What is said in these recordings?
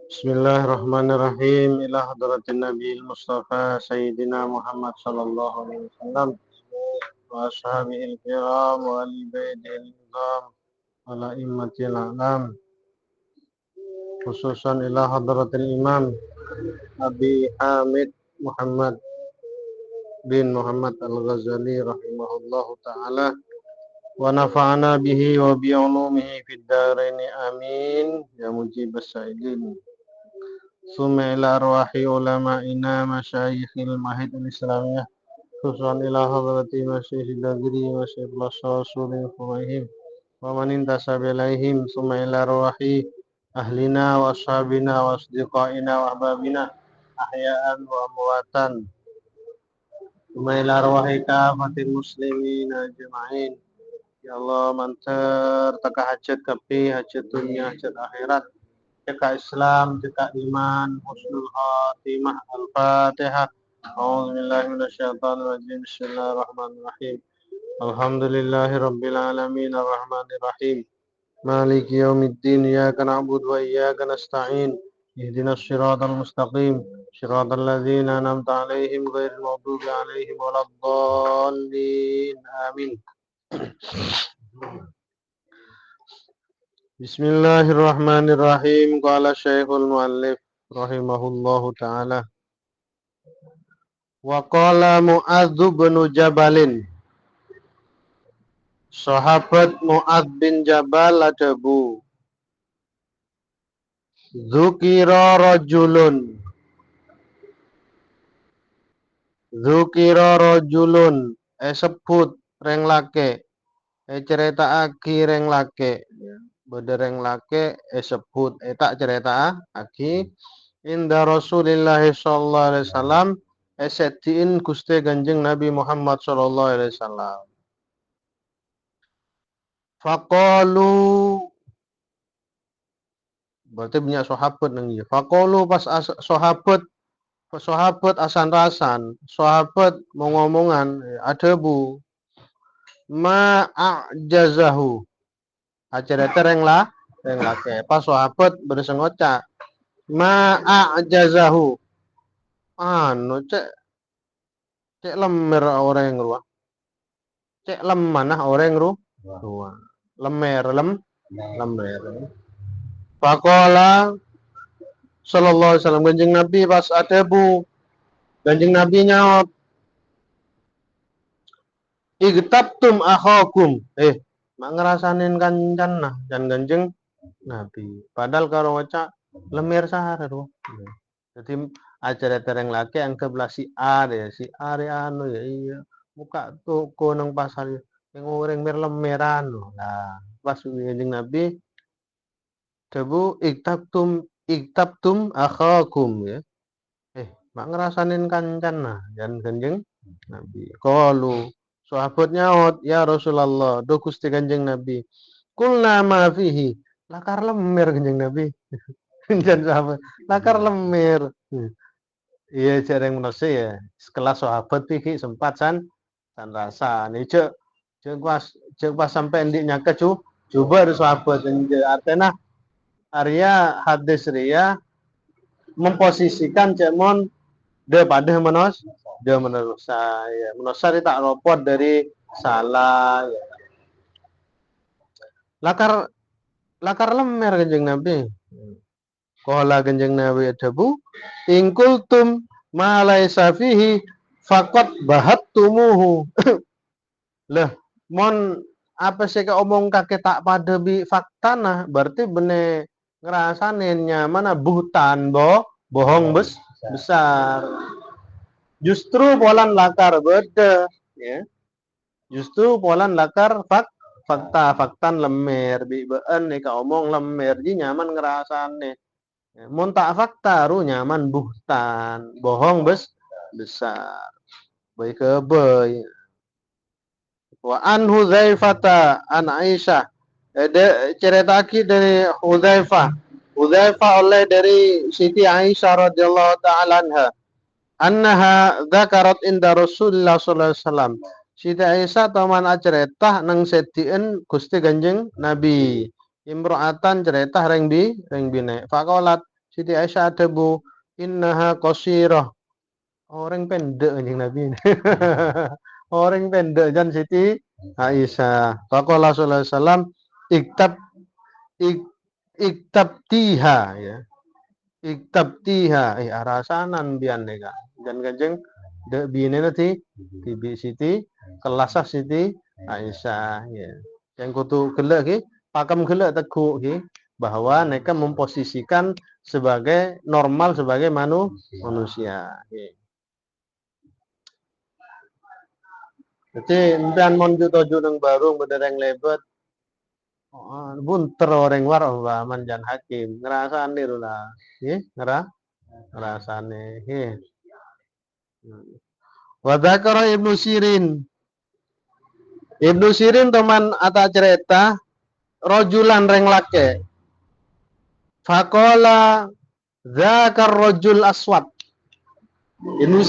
Bismillahirrahmanirrahim. Ila hadratin Nabi Mustafa Sayyidina Muhammad sallallahu alaihi wasallam wa ashabihi kiram wa ali baitihi nizam wa la immatil a'lam. Khususan ila hadratil imam Abi Hamid Muhammad bin Muhammad Al-Ghazali rahimahullahu ta'ala wa nafa'ana bihi wa bi ulumihi fid dharain amin ya mujibas sa'ilin. Summa ila arwahi ulama'ina masyayikhil mahid al-islamiyah khususan ila hadrati masyayikhil dagri wa syaikhul rasulin fumaihim wa man intasaba ilaihim. Summa ila arwahi ahlina wa ashabina wa asdiqaina wa ahbabina ahya'an wa amwatan. Summa ila arwahi kafatil muslimina ajma'in. Ya Allah, mantar taka hajat kapi, hajat dunia, hajat akhirat, cekak Islam, cekak iman, husnul khatimah, al-fatihah. A'udzubillahi minasyaitonirrajim. Bismillahirrahmanirrahim. Alhamdulillahi rabbil alamin arrahmanir rahim. Maliki yaumiddin. Iyyaka na'budu wa iyyaka nasta'in. Ihdinas siratal mustaqim. Siratal ladzina an'amta 'alaihim ghairil maghdubi 'alaihim waladdallin. Amin. Bismillahirrahmanirrahim. Qala Syekhul Mu'allif rahimahullahu taala. Wa qala Mu'adz bin Jabalin. Sahabat Mu'adz bin Jabal adabu. Dzukira rajulun. Dzukira rajulun. Sebut reng lake. Ceritaake reng lake. Berdereng lake sebut tak cerita aki inda Rasulillah sallallahu alaihi wasallam setiin Gusti Kanjeng Nabi Muhammad sallallahu alaihi wasallam. Faqalu berarti banyak sahabat nang iya. Faqalu pas sahabat asan-rasan, sahabat mau ngomongan ada bu ma'ajazahu acara tereng lake pas sahabat bersengoca ma'ajazahu anu cek lemer orang ruah cek lemanah orang ruah lemer Faqala sallallahu alaihi wasallam Kanjeng Nabi pas ada bu Kanjeng Nabi nyaut igtabtum akhakum mak ngerasanin kancan nah dan Kanjeng Nabi padahal karo waca lemir sahar ruh. Jadi acara tereng laki yang kebelah si A deh si A anu ya iya muka toko nang pasar yang orang merlemeran nah pas Kanjeng Nabi debu iktabtum akhakum ya mak ngerasanin kancan nah dan Kanjeng Nabi qalu sahabat nyaut ya Rasulullah do Gusti Kanjeng Nabi kulna ma fihi lakar lemir Kanjeng Nabi kancan sahabat lakar lemir iya jarang menose ya sekelas sahabat pikir sempat san rasa nih cek pas sampai ndiknya coba ada sahabat artinya Arya hadis Ria memposisikan cemon daripada menurut saya tak lopot dari salah ya. lakar lemer Kanjeng Nabi qala Kanjeng Nabi adabu ingkultum ma laisa fihi faqad bahattumuhu lah mon apa sih ke omong kakek tak pada bi faktana berarti bene ngerasanin nyaman buhtan bohong besar justru polan lakar beda ya justru polan lakar faktan lemer bi beun nih ka omong lemer ji nyaman ngerasane mun tak fakta ru nyaman buhtan bohong besar baik ke baik wa an Hudzaifah an Aisyah cerita dari Hudzaifah oleh dari Siti Aisyah radhiyallahu taala anha dzakarat inda Rasulullah sallallahu alaihi wasallam Siti Aisyah taman cerita nang sedien Gusti Kanjeng Nabi imro'atan cerita reng bine faqalat Siti Aisyah ada bu, innaha qasirah. Orang pendek anjing Nabi ini. Orang pendek jan Siti Aisyah. Faqala sallallahu alaihi wasallam iktab ik, iktabtiha ya. Iktabtiha arasanan bian deka. Jan kanjeng de bine nanti tibi Siti kelasah Siti Aisyah ya. Yang kutu gelek ki, pakam gelek teguk ki bahwa mereka memposisikan sebagai normal sebagai manusia. Ya. Jadi mbian mon juto nang baru bedereng lebet. Bunter orang war manjan hakim ngerasane lho lah. Nggih, ngerasane. Nggih. Wa dzakara Ibnu Sirin. Ibnu Sirin teman ata cerita rojulan reng lake. Faqala dzakar rajul aswad. Ibnu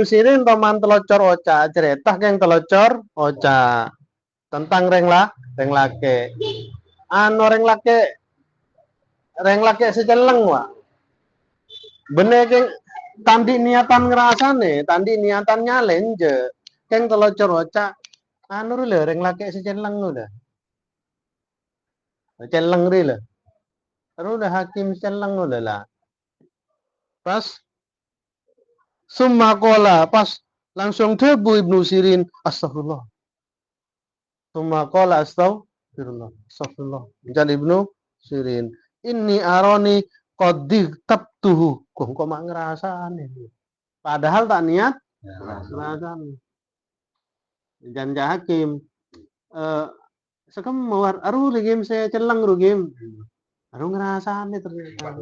Sirin teman telocor oca cerita yang telocor oca tentang reng lake. Anu reng lake seceleng wa. Bener keng tandi niatan ngerasane, tandi niatan nyalen je. Keng telocor oca anu lho reng lake seceleng udah. Celeng ri lho. Udah hakim celeng udah lah. Pas summa qala pas langsung debu Ibnu Sirin astagfirullah. Summa qala astagfirullah. Jadi Ibnu Sirin ini aroni qadir tabtuhu kok mak ngerasane. Padahal tak niat ngerasane. Janja hakim sekam mawar aru game saya celeng ru game. Aru ngerasane ternyata.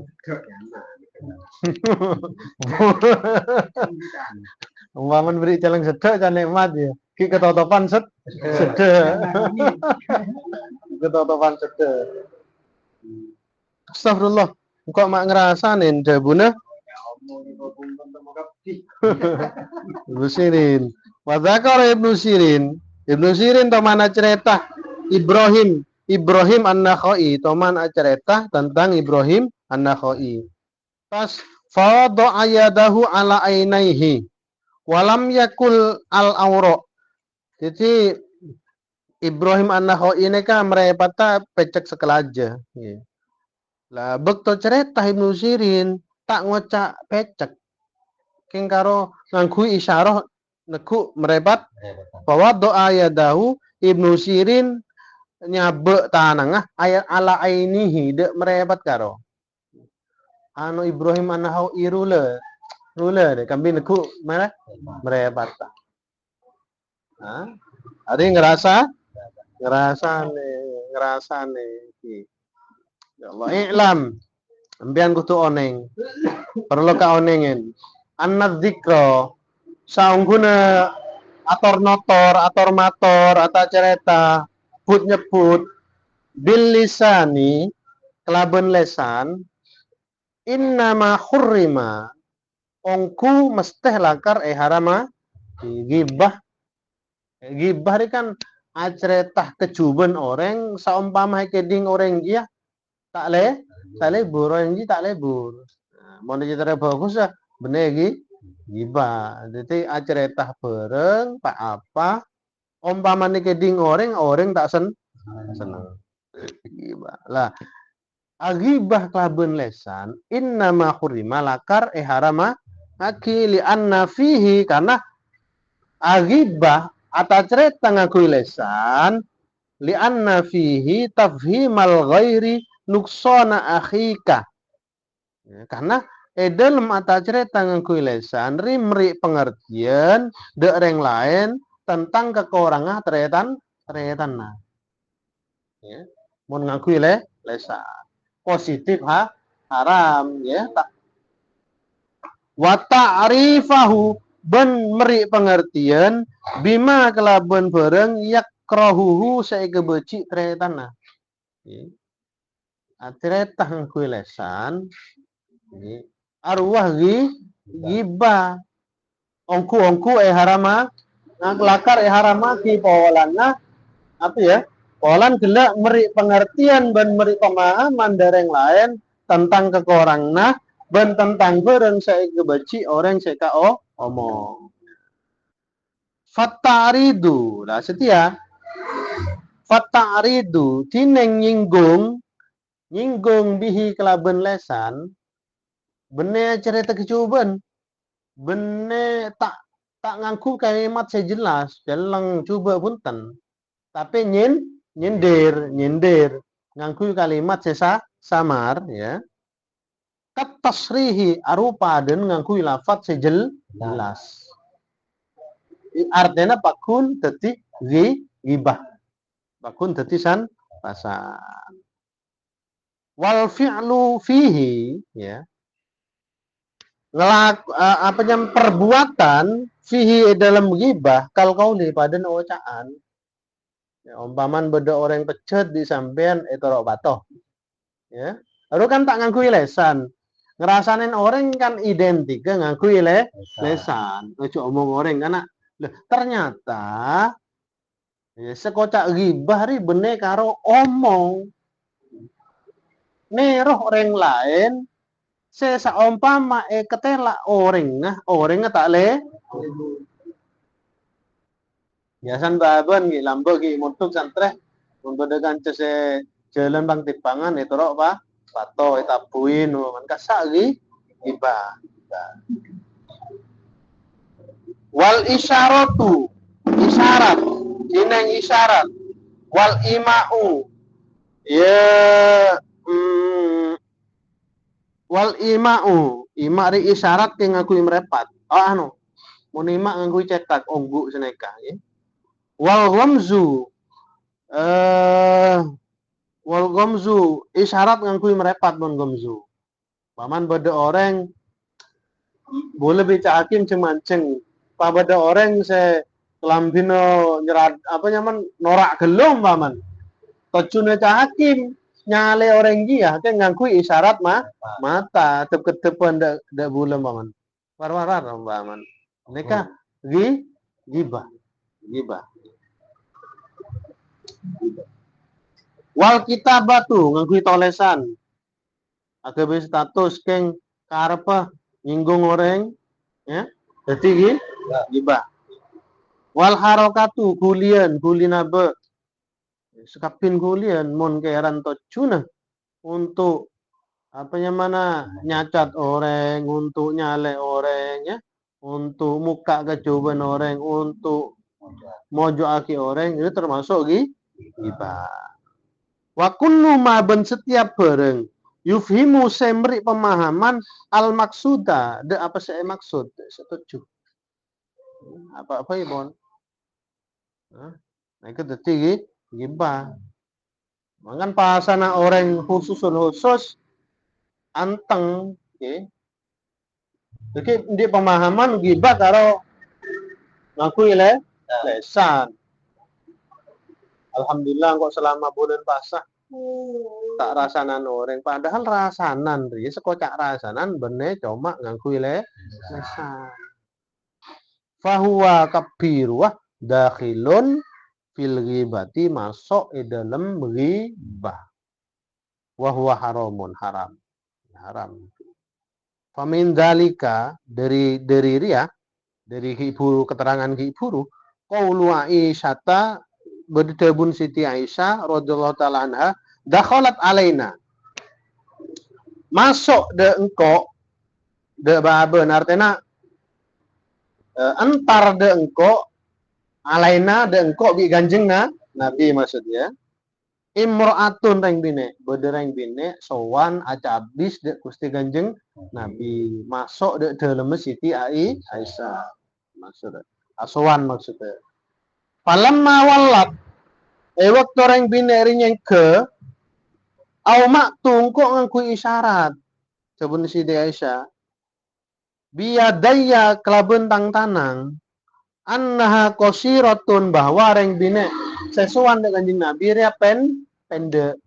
Umpaman beri celeng sedek kan nikmat ya. Ki ketotopan sedek. Ketotopan sedek. Astagfirullah. Kok mak ngerasane ndabune? Ibnu Sirin. Wa dzakara Ibnu Sirin. Ibnu Sirin tomana cerita Ibrahim An-Nakhai, toman cerita tentang Ibrahim An-Nakhai. Pas fawada ayadahu ala ainaihi walam yakul al aura. Jadi Ibrahim An-Nakhai ini kan merepata pecek sekelaja. Lah bekto cerita Ibnu Sirin tak ngocak pecek. King karo nganggu isyarah neku merepat bahwa doa ayadahu Ibnu Sirin nyabek tanangah ayat ala ainihi dek merepat karo. Anu Ibrahim An-Nakhai rule deh kami neku mana merepat. Ada yang ngerasa nih. Ya Allah iklam ambian kutu oneng perlu ka onengen annad dzikra saungguna ator notor ator mator ata cerita put nyebut bil lisani kelaben lesan innama hurrima ongku mesteh lakar harama gibah ini kan aceretah kejuben orang saumpama keding orang dia tak lebur orang dia tak lebur. Mau cerita bagus ya bener gibah. Jadi aceretah bareng pak apa umpama keding orang tak seneng. Gibah. Lah agibah kelaben lesan innama hurrima lakar harama akili anna fihi karena agibah ata cerita ngakui lesan li anna fihi tafhimal ghairi nuksona akhika. Ya, karena dalam ata cerita ngakui lesan rimri pengertian dereng lain tentang kekurangan teretan nah. Ya, mau ngakui lesan positif haram ya tak wa ta'rifahu ben meri pengertian bima kelaban bareng yakrahuhu saiki becik tretan nah. Atretah ngkui lesan arwah giba ongku harama ngaklakar harama ki polanna apa ya polan gelak meri pengertian ben meri pemahaman dereng lain tentang kekorang nah ben tentang bareng saya kebaci orang saya ka omong. Fataridu lah setia. Fataridu tineng nyinggung bihi kelaben lesan bene cerita kecuban bene tak tak ngaku kalimat saya jelas dalam coba punten tapi nyindir ngaku kalimat saya samar ya kat tasrihi arupa dan ngaku lafat saya jelas artinya pakun teti gibah pakun teti san pasan wal fi'lu fihi ya apa yang perbuatan fihi dalam ghibah kal kauli pada ucaan ya, umpaman beda orang pecet di sampean rok batoh ya lalu kan tak ngakui lesan ngerasain orang kan identik ngakui lesan ojo omong orang karena ternyata ya, sekocak ghibah ri bene karo omong neroh orang lain saya umpama ketela orang tak le biasan baban gi lambo gi muntuk santre untuk dengan cese jalan bang tipangan itu rok pa pato itapuin man kasak gi iba wal isyaratu isyarat dineng isyarat wal ima'u ya wal ima'u imari isyarat ke ngakui merepat mun ima ngakui cetak onggu seneka ya wal ghamzu wal ghamzu isyarat ngakui merepat mun ghamzu paman beda orang boleh bica hakim cemanceng pa beda orang se kelambino nyerat apa nyaman norak gelum paman tocune ca hakim nyale orang dia ke ngakui isyarat mata tep-tepan dak bulan paman war-warar paman mereka gibah wal kitabatu ngakui tolesan agak status keng karepa nyinggung orang ya dadi gibah wal harokatu kulinabe sekapin kulian mon keran tocuna untuk apa mana nyacat orang untuk nyale orang ya untuk muka kecoban orang untuk mojo aki orang itu termasuk gibah wa kullu ma ben setiap bareng yufhimu semri pemahaman al maksuda de apa saya maksud setuju apa ya bon nah itu tadi gibah mangan pasana orang khusus anteng okay. Jadi di pemahaman gibah karo ngaku lesan alhamdulillah kok selama bulan puasa tak rasanan orang padahal rasanan ri sekocak rasanan bene cuma ngaku lesan fahuwa kabirwah dakhilun fil ghibati masuk dalam ghibah wa huwa haramun haram famin dalika dari ria dari hiburu keterangan hiburu qaulu Aisyata berdebun Siti Aisyah radhiyallahu taala anha dakhalat alaina masuk de engko de baben artinya entar de engko alaina de engko bi ganjengna nabi maksudnya imro'atun reng bine bedereng bine sowan aca abis de Gusti Ganjeng nabi masuk de dalam Siti Aisyah maksudnya asowan maksudnya falamma wallat waktu reng bine rinyeng ke au maktung kok ngaku isyarat sebun Siti Aisyah biadaya kelaben tang tanang annaha qasiratun bahwa reng bine sesuan dengan Kanjeng Nabi ria pendek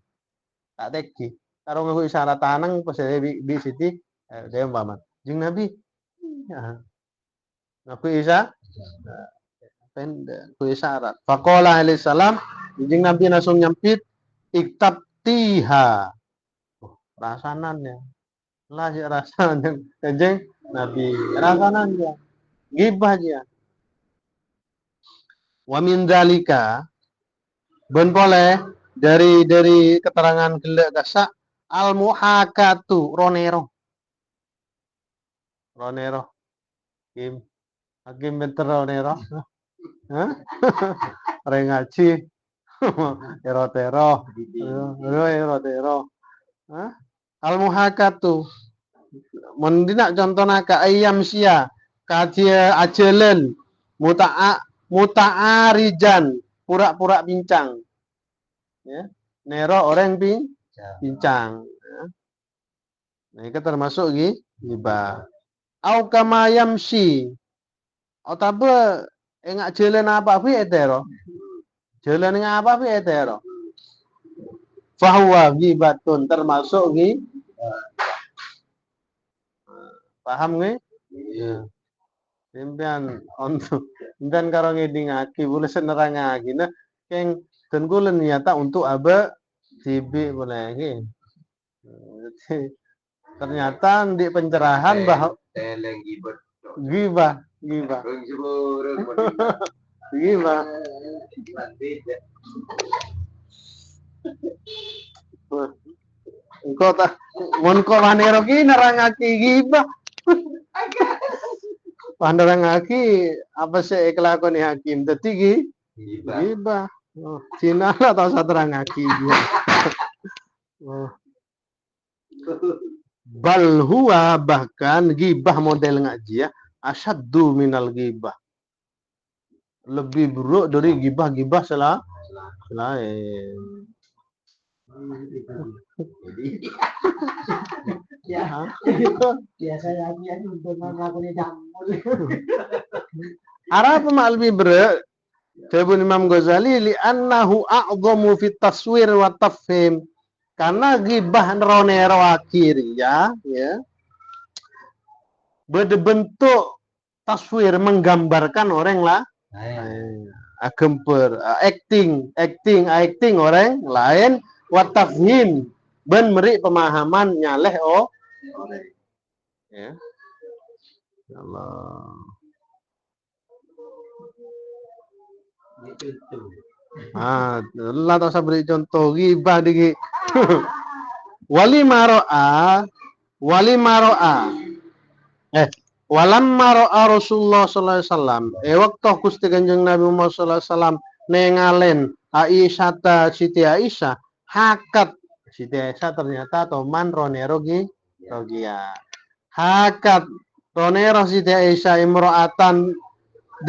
tak teki karo ngaku isyarat tanang pas bi Siti dia umpaman Kanjeng Nabi ya ngaku pendek ku isyarat faqala alaihi salam Kanjeng Nabi langsung nyampit iktab tiha rasanannya. Lah si rasanan kejeng Nabi rasanan dia. Gibah dia. Wa min dzalika ben boleh dari keterangan gelek gasak al muhakatu ronero. Ronero. Kim Hakim pinter ronero. Hah? Reng ngaji. Erotero. Erotero. Hah? Al muhakatu. Mendina contohna ka ayam sia kadia ajelen muta'arijan pura-pura bincang ya. Nero orang bincang ya. Nah itu termasuk ghibah au kama yamsi otabe engak jalan apa fi etero jalan ngapa fi etero fahuwa ghibatun termasuk paham nggih ya. Simpian untuk dan karo ngedingake boleh senerangake nah keng dan kula niata untuk aba tibi boleh nggih. Ternyata di pencerahan bahwa gibah engko ta mun kok manero ki nerangake gibah panderangake apa sih kelakone hakim dadi gibah Cina lah tau saterangake dia bal huwa bahkan gibah model ngaji ya asyaddu minal gibah lebih buruk dari gibah-gibah selain ya biasa lagi untuk melakukan jamu Arab lebih berat Jabun Imam Ghazali li annahu a'dhamu fit taswir wa tafhim karena gibah ronero akhir ya berbentuk taswir menggambarkan orang lah gemper acting orang lain wa tafhim ben meri pemahaman nyaleh ya Allah lah tak usah beri contoh gibah digi wali maro'a walam maro'a Rasulullah sallallahu alaihi wasallam waktu Gusti Kanjeng Nabi Muhammad sallallahu alaihi wasallam nengalen Aisyah Siti Aisyah hakat Siti Aisyah ternyata toman ronero rogia hakat ronero Siti Aisyah imro'atan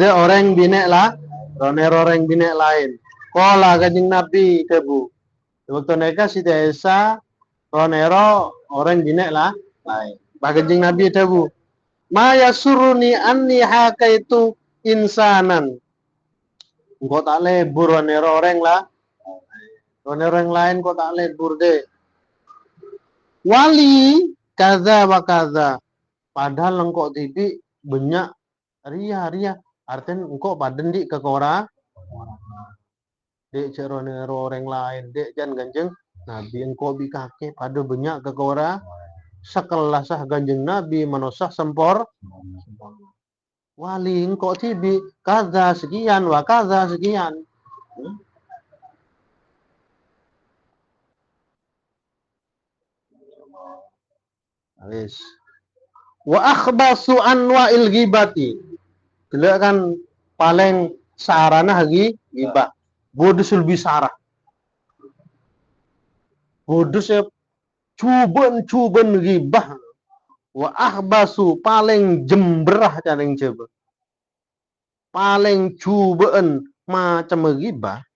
de orang binek lah ronero orang binek lain kola Kanjeng Nabi kebu waktu neka Siti Aisyah ronero orang binek lah lain Kanjeng Nabi kebu Maya suruni anni haka itu insanan. Engkau tak lebur ronero orang lah. Ronero yang lain kau tak lebur deh. Wali kaza wa kaza. Padahal engkau tibi banyak ria. Artinya engkau paden di kekora. Dek ronero orang lain. Dek jangan ganjeng. Nabi engkau bikake pada banyak kekora. Sekelas Kanjeng Nabi manosah sempor wali engkau tibi kaza sekian wa kaza sekian Alis wa akhbasu anwa'il ghibati gila kan paling sarana ghibah bodusul bisarah bodus ya cuben ghibah wa ahbasu paling jemberah caring coba paling cuben macam ghibah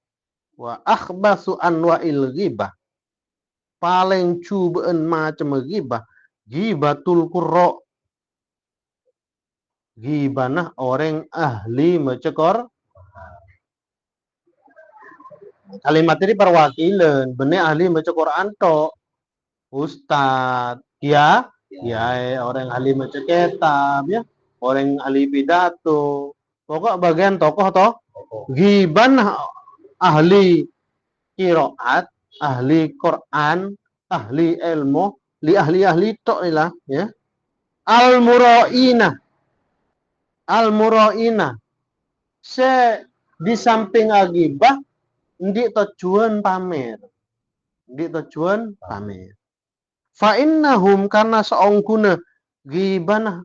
wa ahbasu anwa'il ghibah paling cuben macam ghibah ghibatul qurra ghibah orang ahli macekor kalimat ini perwakilan bener ahli maca Quran tok Ustadz, ya, orang ahli baca kitab, ya, orang ahli pidato, pokok bagian tokoh toh, giban ahli kiroat, ahli Quran, ahli ilmu, li ahli tok lah ya. Al-muraina se di samping agibah ndik tujuan pamer. Fa innahum karena seongkuna gibana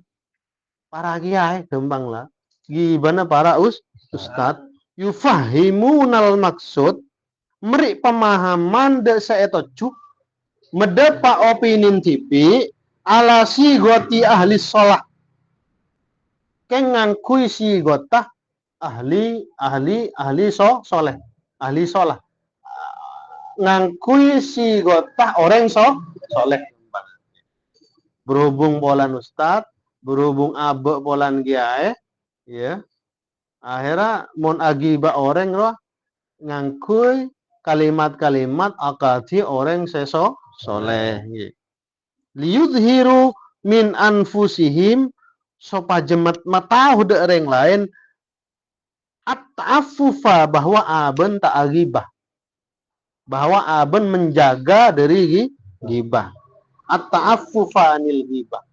para kiai gembang lah. Gibana para ustad yufahimunal maksud meri pemahaman de saetoju medepa opinin tipi ala si goti ahli sholah keng ngangkui si gotah ahli soleh ahli sholah ngangkui si gotah orang soleh berhubung polan ustad berhubung abe polan kiai ya akhirnya mon agiba orang roh ngangkui kalimat-kalimat akadi orang seso soleh liyudhiru min anfusihim sopajemet matahu de orang lain at-ta'affufa bahwa aben tak agibah bahwa aben menjaga dari gibah at-ta'affufa anil gibah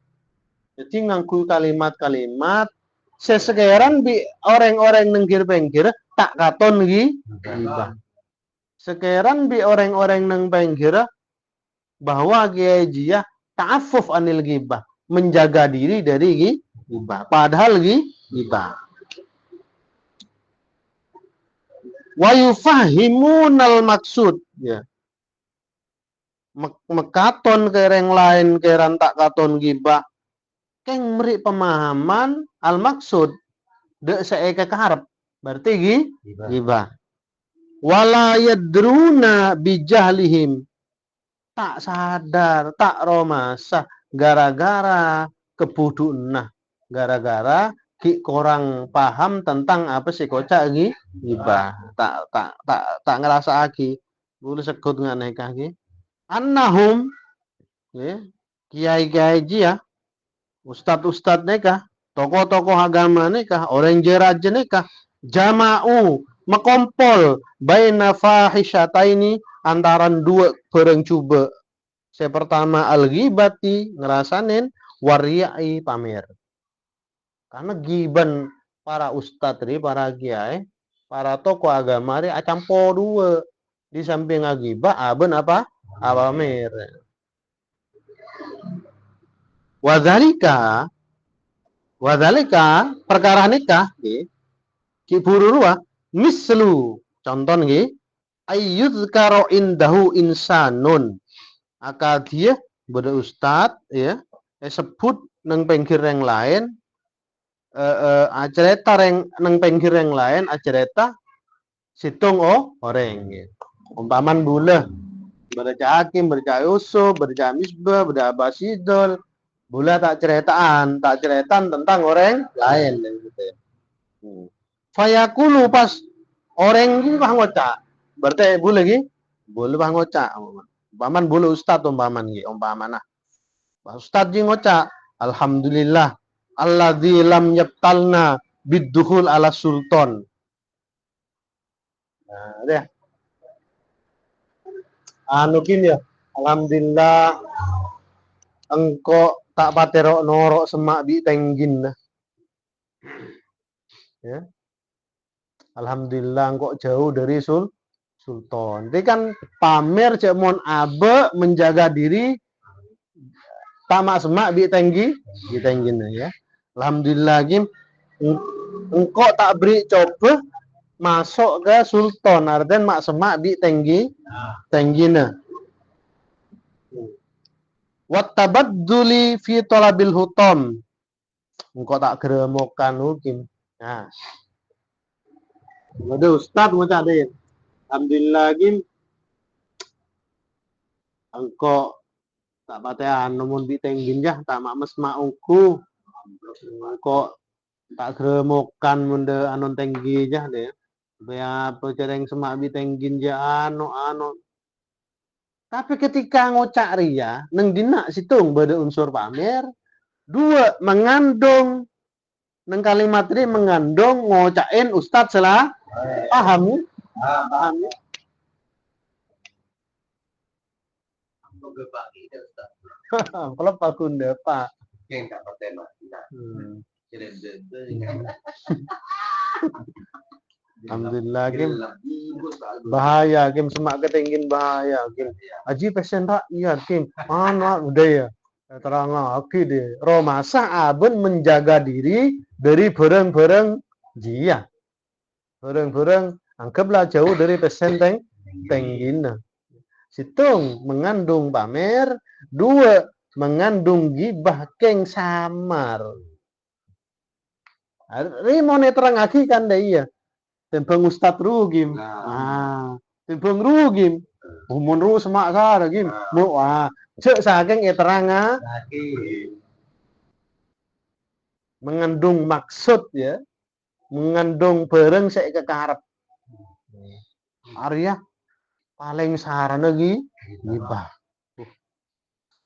jadi ngangkui kalimat-kalimat sesegeran bi orang-orang nengkir-pengkir tak katon gibah sekeran bi orang-orang neng pengkir bahwa kiai jiyah ta'affuf anil gibah menjaga diri dari gibah padahal gibah wa yufahimunal maksud ya mekaton kereng lain keran tak katon gibah keng meri pemahaman al maksud de seeke karep berarti gibah wala yadruna bijahlihim tak sadar, tak romasa, gara-gara kebuduna, gara-gara ki korang paham tentang apa sih kocak gibah, tak ngerasa lagi, boleh sekut nggak naik lagi. Annahum, ya, kiai-kiai ya, ustad-ustad nikah, tokoh-tokoh agama nikah, orang jeraja nikah, jama'u mekompol baina fahisyataini antaran dua bareng coba. Saya pertama al-ghibati ngerasanin wariai pamer. Karena giban para ustadz ri, para kiai, para tokoh agama ri acampo dua. Di samping agibah aben apa? Pamer. Wadzalika perkara nikah ki bururua mislu contoh nggih ayyuzkaro indahu insanun akadia beda ustad ya sebut nang pengkir yang lain acerita nang pengkir yang lain acerita situng orang umpaman bula berca hakim berca yusuf berca misbah berca basidol bula tak ceritaan tentang orang lain gitu ya. Fayakulu pas orang ini pah ngocak berarti boleh pah ngocak umpaman boleh ustad umpaman umpamana ustad ji ngocak alhamdulillah alladzi lam yabtalna biddukhul ala sultan nah deh anu kin ya alhamdulillah engko tak patero norok semak bi tenggin nah ya alhamdulillah kok jauh dari sultan. Jadi kan pamer cek mon abe menjaga diri tamak semak bi tenggin ya. Alhamdulillah gim engkau tak beri coba masuk ke sultan artinya mak semak bi tenggina. Wat tabadduli fi talabil hutam. Engkau tak geremokan hukim. Nah. Ada ustad ngocak deh. Alhamdulillah gim engkau tak patean namun bi tenggin jah tak mak mesma ungku engkau tak geremokan munde anon tenggi jah deh. Bea pecereng semak bi tenggin jah ano. Tapi ketika ngocak ria neng dina situng beda unsur pamer dua mengandung neng kalimat ini mengandung ngocain ustad salah paham paham Kalau pakunda pak. Yang tak pakai mak. Alhamdulillah game bahaya game semak ketinggian bahaya game aji pesen rakyat game anak udah ya terang lagi deh romasa abun menjaga diri dari barang-barang jia barang-barang anggaplah jauh dari pesen tenggina situng mengandung pamer dua mengandung gibah keng samar rimone terang lagi kan deh iya tembang Ustad Rugim. Tembang Rugim. Umun ru semak sar gim. Cek saking teranga mengandung maksud ya. Mengandung bareng saya kekarep. Arya paling sarana lagi gibah.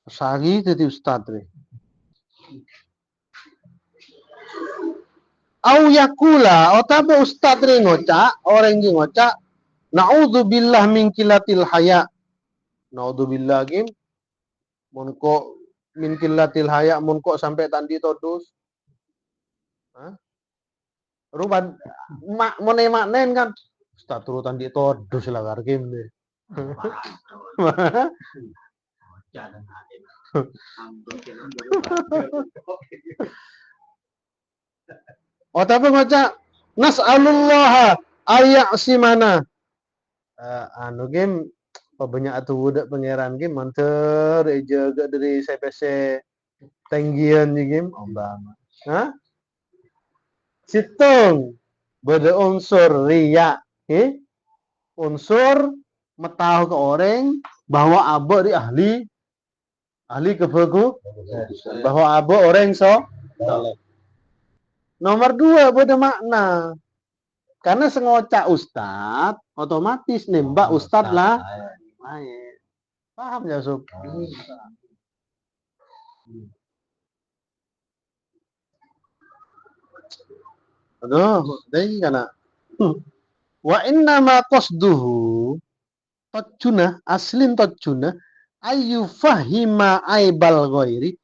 Sagi dadi Ustad re. Au yakula otapa Ustad re ngocak, orang yang ngocak naudzubillah min kilatil haya. Naudzubillah gim. Mun kok min kilatil haya mun kok sampai tandi todus. Ruban mak mun maknen kan. Ustaz turu tandi todus lah kar gim deh. Otapa ngocak nas'alullah ayyasimana. Anu game banyak atuh budak pangeran game manter jaga dari CPC tenggian game ombang. Situng beda unsur ria, unsur metahu ke orang bahwa abo di ahli kebagu bahwa abo orang so. Nomor 2 beda makna. Karena sengocak ustad, otomatis nembak ustad lah. Paham ya, Sob? Aduh, dari kana. Wa inna ma qasduhu tajuna aslin tajuna ayu fahima aibal ghairi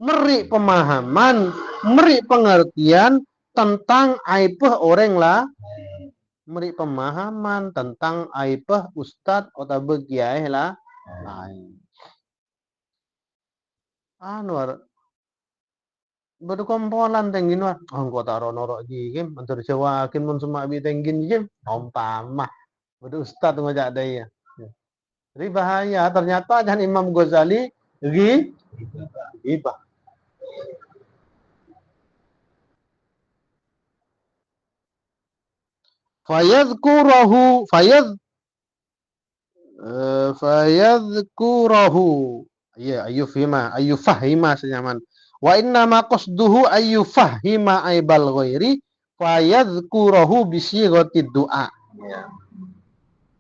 meri pemahaman, meri pengertian tentang aibah orang lah, meri pemahaman tentang aibah ustad atau begiai lah. Anwar berkompolan tenggin war, kok taro norok jigim, antar jawakin mun semak bi tenggin jigim, ompamah, bedu ustad ngajak daya. Jadi bahaya, ternyata jangan Imam Ghazali gibah. Fayadhkurahu ya ayyufahima senyaman wa inna ma qasduhu ayyufahima aibal ghairi fayadhkurahu bisighatid du'a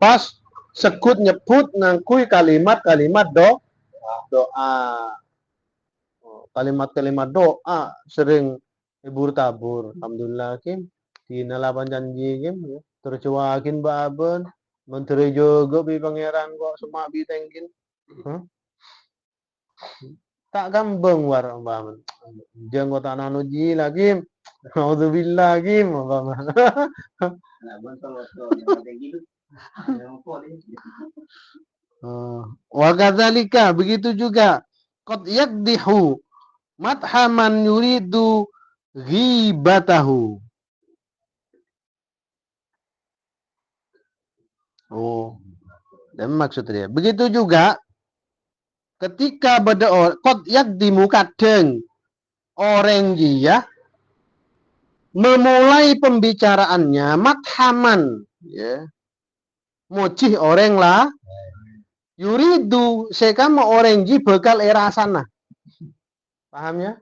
pas sekut nyebut nangkui kalimat-kalimat doa kalimat-kalimat doa sering hibur tabur alhamdulillah kim dina lapan janji kim ya. Tercuakin baben menteri juga bi pangeran kok semak bi tengkin tak gambeng war baben jeung kota nanuji lagi auzubillah kim baben wa kadzalika begitu juga qad yakdihu madhaman yuridu ghibatahu. Dan maksudnya begitu juga ketika beda kot yak dimukadeng orang dia memulai pembicaraannya madhaman ya mocih orang lah yuridu sekama orang ji bekal era sana paham ya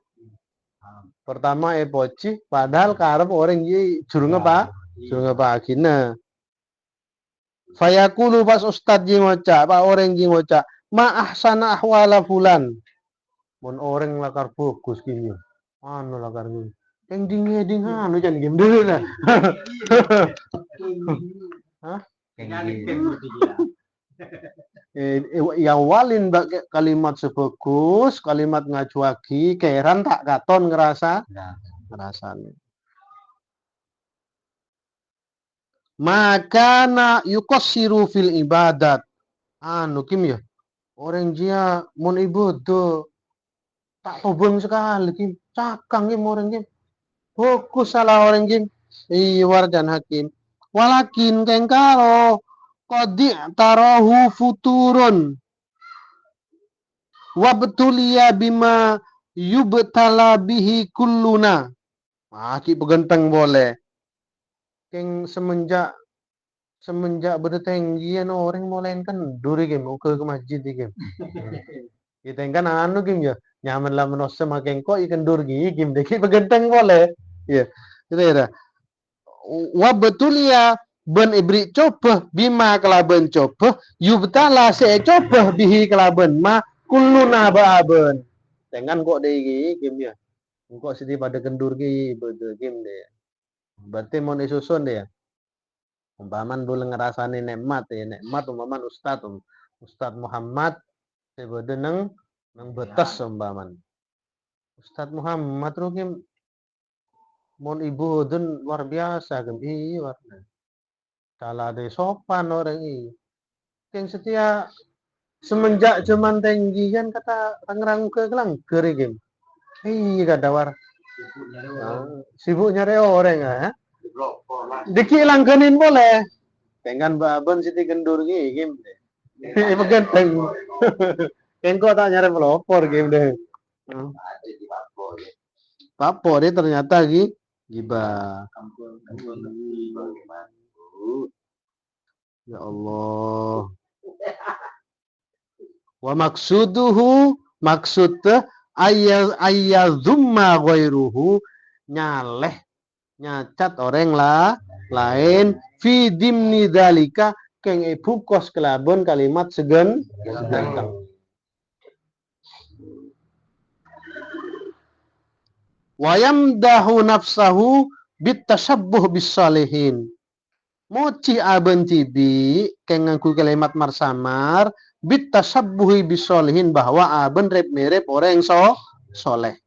pertama poci padahal karep orang ji jurung apa agina fayaqulu pas ustad ji ngoca pak orang ji ngoca ma ahsana ahwala fulan mun orang lakar bagus gini anu lakar gini ding anu jan game dulu nah hah yang walin bagi kalimat sebagus kalimat ngacuaki keran tak katon ngerasa ngerasane maka na yukossiru fil ibadat anu kim ya orang dia mon ibadah tak tobeng sekali kim cakang kim orang kim fokus salah orang kim iya wardan hakim walakin kengkaro qadi tarahu futurun wa betulia bima yubtala bihi kulluna ki begenteng boleh keng semenjak bertenggian orang mulai kan duri game ke masjid game kita kan anu game ya nyaman lah menosem makin kok ikan durgi game deki begenteng boleh ya itu ya wa betul ya ben ibri coba bima kelaben coba yubtala se coba bihi kelaben ma kulluna baaben dengan kok deki game ya kok sedih pada kendur ki bede game deh berarti mau disusun deh ya umpaman dulu ngerasani nikmat ya nikmat umpaman Ustad Muhammad sebede nang betes umpaman Ustad Muhammad rukim mon ibu den luar biasa gem iya warna salah de sopan orang ini yang setia semenjak zaman tinggi kan kata rangrang ke gelang keri gem iya kada war sibuk nyari orang ah dikilangkenin boleh pengen baben siti kendur game deh begenteng kengko tak nyari pelopor game deh papo deh ternyata gibah ya Allah wa maksuduhu maksud ayyazumma ghairuhu nyaleh nyacat orang lain fi dimni dalika keng bukos kelabon kalimat segen ganteng wayamdahu nafsahu bitasabbuh bisalihin moci aben tibi keng ngangku kalimat marsamar bitasabbuhi bisalihin bahwa aben rep mirip orang soleh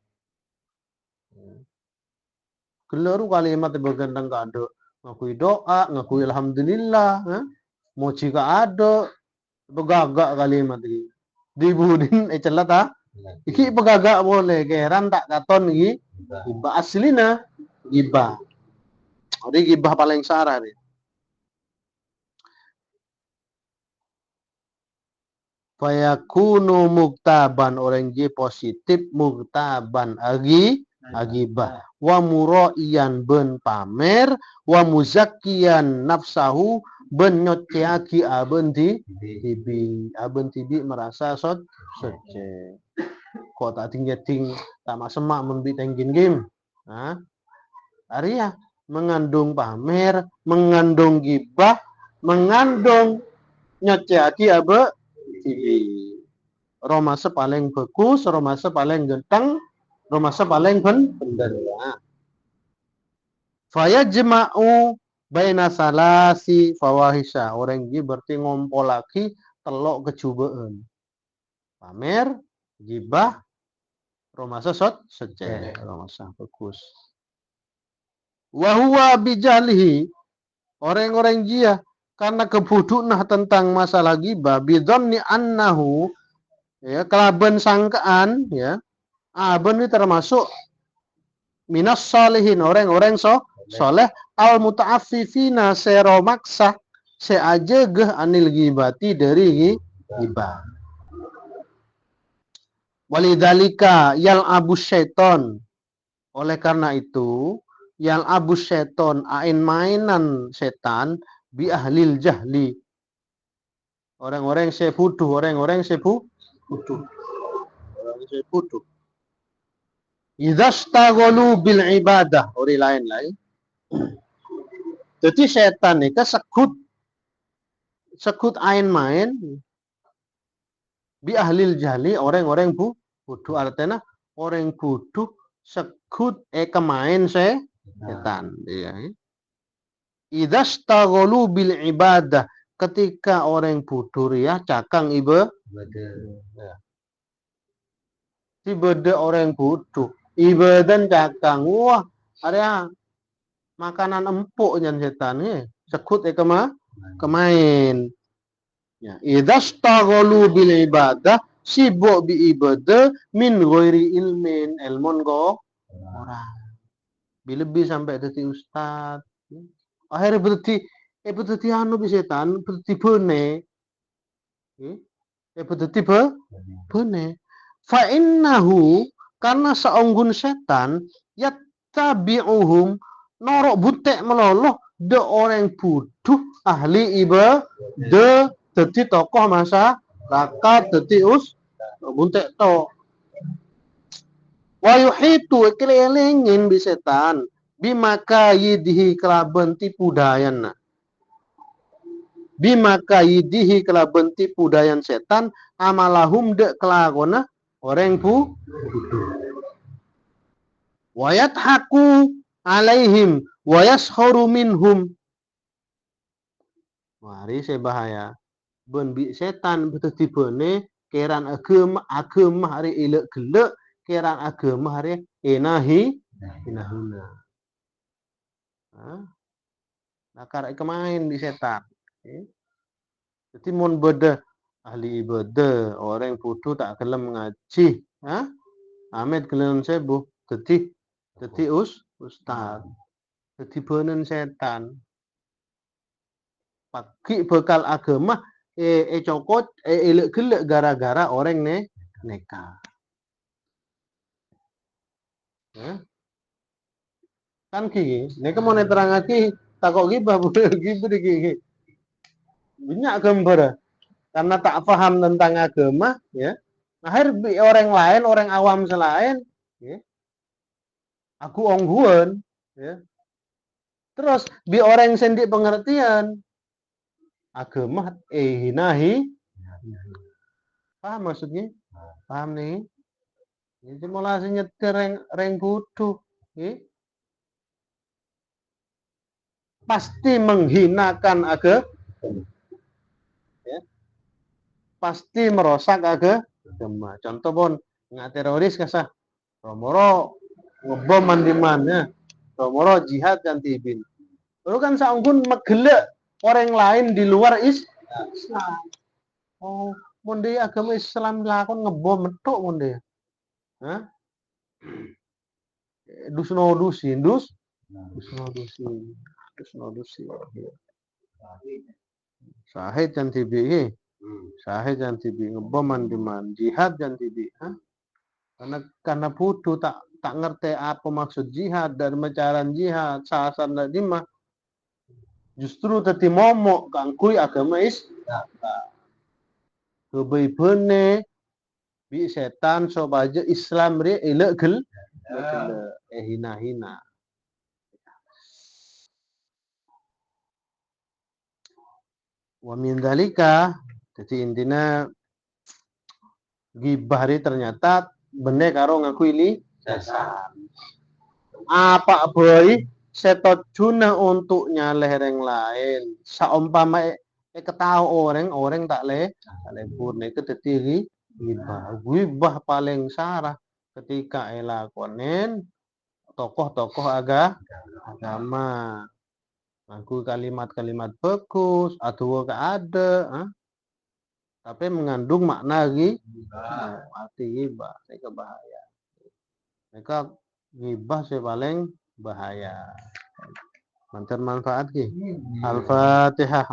Gelaru kalimat berganteng kado ngakui doa, ngakui alhamdulillah, moci ka ada, begagak kalimat ini. Dibudin celat ah, iki begagak boleh, keran tak katon iki, gibah aslina, gibah. Ini gibah paling sarah nih. Fayakunu muktaban orang J positif muktaban agibah wa muraiyan ben pamer wa muzakkiyan nafsahu ben nyociaki aben tibi merasa soce kok tak ting tak semak membi tenggin game Arya mengandung pamer mengandung gibah mengandung nyociaki abe tibi romase paling bagus romase paling genteng romase paling bener ya. Faya jema'u baina salasi fawahisha. Orang ini berarti ngompol lagi telok kecubaan. Pamer, gibah, romasa seceh, romasa bagus. Wahuwa bijalihi. Orang-orang jia karena kebudukan tentang masalah gibah bidonni annahu ya kelaban sangkaan ya aben ini termasuk minas salihin orang-orang soleh al muta'affifina sero maksa seajegeh anil gibati dari gibah walidhalika yal abu syaiton oleh karena itu yal abu syaiton ain mainan setan bi ahlil jahli orang-orang sepuduh orang-orang sepuduh idastaghalu bil ibadah ori lain-lain. Jadi setan ini sekut ain main bi ahlil jahli orang-orang bodoh artinya orang bodoh sekut kemain setan ya. Idastaghalu bil ibadah ketika orang putur ya cakang ibe ya. Si beda orang putur ibe dan cakang wah ada makanan empuk nyan setan sekut kemain ya idastaghalu bil ibadah sibuk bi ibadah min ghairi ilmin ilmun go orang lebih sampai dadi ustad akhirnya berarti anu bi setan berarti bene berarti bene fa innahu karena saunggun setan yattabi'uhum norok butek meloloh de orang butuh ahli ibadah dadi tokoh masyarakat dadi buntek to wa yuhitu kelelengin bi setan bimakayidhi kelaben tipu dayan bimakayidhi kelaben tipu dayan setan amalahum de kelagona orang butuh wayat haku alaihim wayashoru minhum mari sebahaya ben bi setan betul tibene keran agama hari ilek gelek keran agama hari inahuna nakar kemain di setan jadi mon beda ahli ibadah orang putu tak kelem ngaji Ahmed kelem sebuh jadi ustad jadi benen setan pagi bekal agama cokot elek gelek gara-gara orang neka kan gigi neka mau neterangake takok gibah gitu gigi banyak gambar karena tak paham tentang agama ya akhir orang lain orang awam selain ya, aku ongguan ya terus bi orang sendik pengertian agama hinahi paham maksudnya paham nih jadi mulai nyetir reng butuh ya? Pasti menghinakan agama ya? Pasti merosak agama contoh pun nggak teroris kasah romoro ngebom mandimannya romoro jihad dan tibin lalu kan saunggun megelek orang lain di luar Islam oh monde agama Islam lakon ngebom metuk monde dusnodusi sahid dan tibi sahid dan tibi ngebom mandiman jihad dan tibi karena putu tak ngerti apa maksud jihad dan mecaran jihad sasar tadi mah justru tadi momok kangkui agama Islam kebaibene bi setan sobaja Islam re elek gel hina wa min dalika jadi intinya gibah ternyata bener karo ngaku ini apa boy setujuna untuk nyaleh orang lain saumpama ketahu orang tak lebur nek ketiri gibah paling sarah ketika elakonen tokoh-tokoh agama ngaku kalimat-kalimat bagus atau ada tapi mengandung makna arti gibah mereka bahaya mereka gibah paling bahaya manfaat Al-Fatihah